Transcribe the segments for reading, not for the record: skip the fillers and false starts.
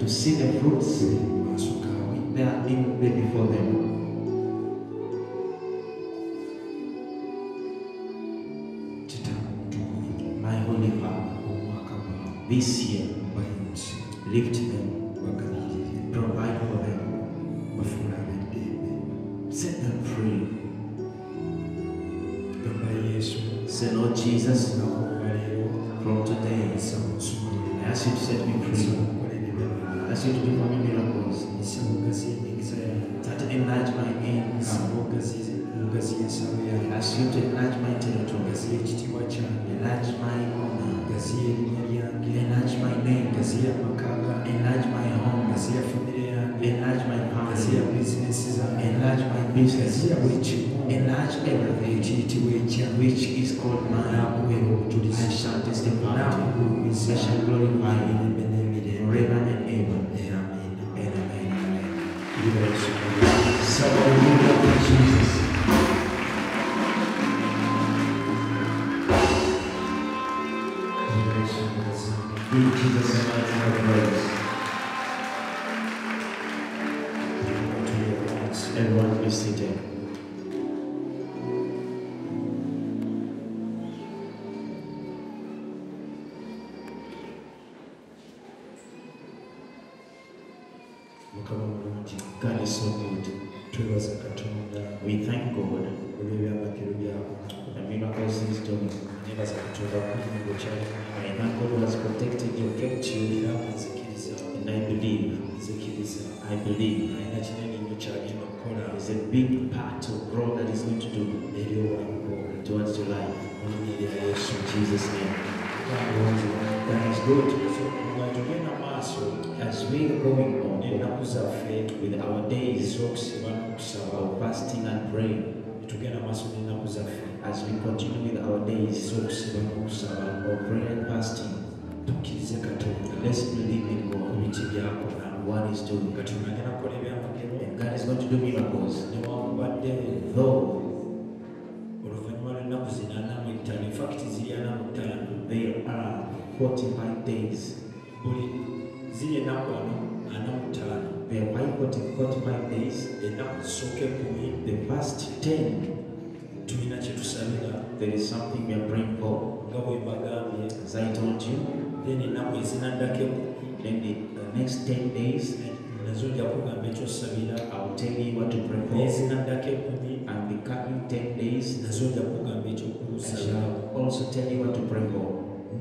to see the fruits they are in there before them. My Holy Father, this year, lift them, provide for them, set them free. Say, Lord Jesus, from today, I ask you to set me free. I ask you to perform miracles. That enlarge my income. I ask you to enlarge my territory. Enlarge my honor. Enlarge my name. Enlarge my home. Enlarge my family. Enlarge my business. Enlarge everything which is called mine. I shall testify. I shall glorify you forever and ever. Amen. Somebody give up to Jesus. Give Jesus a mighty praise. Everyone be seated. God is so good. We thank God for the miracles He's doing. I thank God who has protected you, kept you, and I believe there's a big part of growth that He's going to do towards your life. In Jesus' name. That is good. As we are going on with our days of fasting and praying, as we continue with our days of prayer and fasting, let's believe in God what He's doing. And God is going to do miracles. Though there are 45 days. There are 45 days. The first 10, there is something we are praying for. As I told you, then the next 10 days, I'll tell you what to pray for. And the coming 10 days, I shall also tell you what to pray for.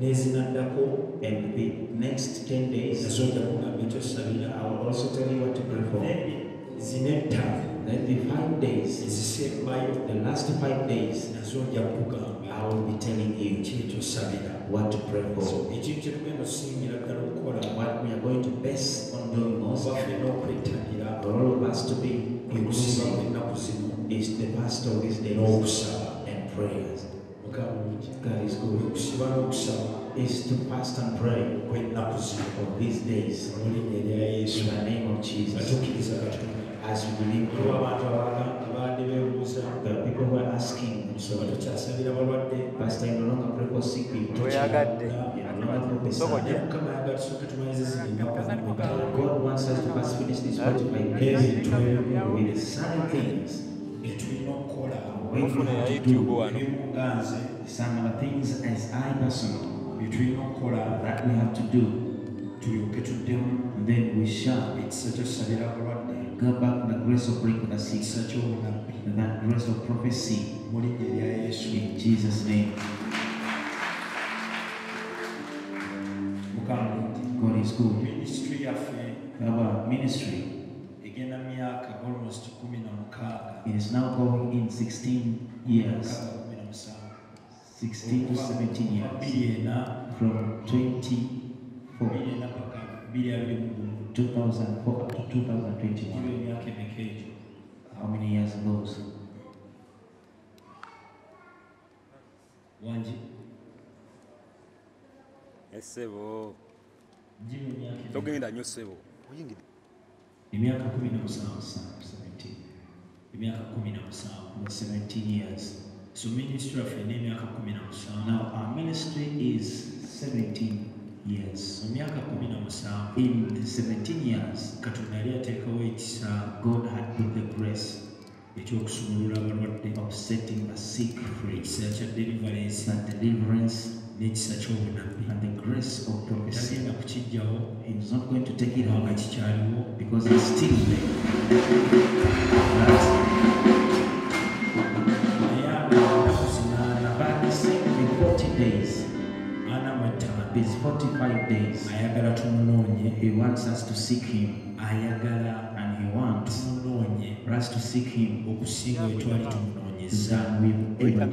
And the next 10 days, I will also tell you what to pray for. Then the 5 days, the last 5 days, I will be telling you what to pray for. What we are going to base on doing also for all of us to be inclusive is the fast of these days and prayers. God is good. Is to fast and pray of these days in the name of Jesus. As we believe, the people who are asking, Pastor, you no longer pray for sick people. You no longer prophesy. God wants us to first finish this 45 days with certain things. We have to do some of the things as I personally that we have to do. And then we shall go back to the grace of breaking the sick, that grace of prophecy in Jesus' name. God is good. Our ministry, it is now going in 16 years. 16 to 17 years. From 2004 up to 2021. How many years ago? Sebo. Togenda nnyo sebo. Oyingire. Emyaka 17 years. So ministry of emyaka 17. Now our ministry is 17 years. years. mu In the 17 years, Katonda yali ateekawo ekisa God had put the grace ekyokusumulula abalwadde, of setting the sick free, ekisa kya deliverance the deliverance n'ekisa ky'obunabbi. and the grace of prophecy. Tagenda kukiggyawo He was not going to take it kubanga away kikyaliwo. because it's still there. Naye ennaku zinaana But the same in 40 days, 45 these 45 days, ayagala tumunoonye, He wants us to seek Him, ayagala and He wants tumunoonye for us to seek Him okusinga bwe twali tumunoonyeza. than we've ever